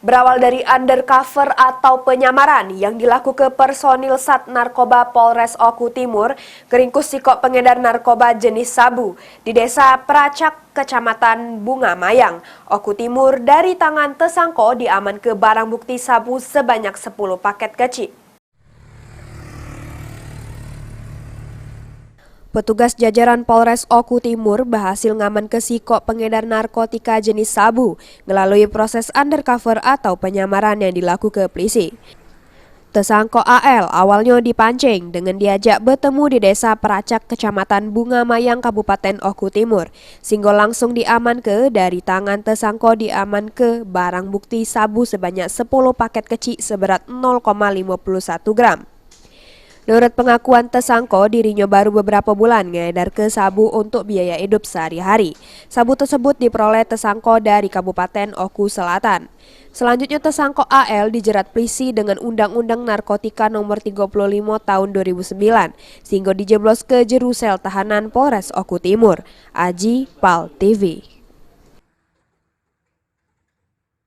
Berawal dari undercover atau penyamaran yang dilakukan personil Sat Narkoba Polres Oku Timur, keringkus sikok pengedar narkoba jenis sabu di Desa Pracak, Kecamatan Bunga Mayang, Oku Timur dari tangan tersangka diaman ke barang bukti sabu sebanyak 10 paket kecil. Petugas jajaran Polres Oku Timur berhasil ngaman ke sikok pengedar narkotika jenis sabu melalui proses undercover atau penyamaran yang dilakukan polisi. Tersangka AL awalnya dipancing dengan diajak bertemu di Desa Pracak, Kecamatan Bunga Mayang, Kabupaten Oku Timur, sehingga langsung diamankan dari tangan tersangka diamankan barang bukti sabu sebanyak 10 paket kecil seberat 0,51 gram. Menurut pengakuan tersangka, dirinya baru beberapa bulan ngedar ke sabu untuk biaya hidup sehari-hari. Sabu tersebut diperoleh tersangka dari Kabupaten Oku Selatan. Selanjutnya tersangka AL dijerat polisi dengan Undang-Undang Narkotika Nomor 35 Tahun 2009 sehingga dijeblos ke jeru sel tahanan Polres Oku Timur. Aji, PAL TV.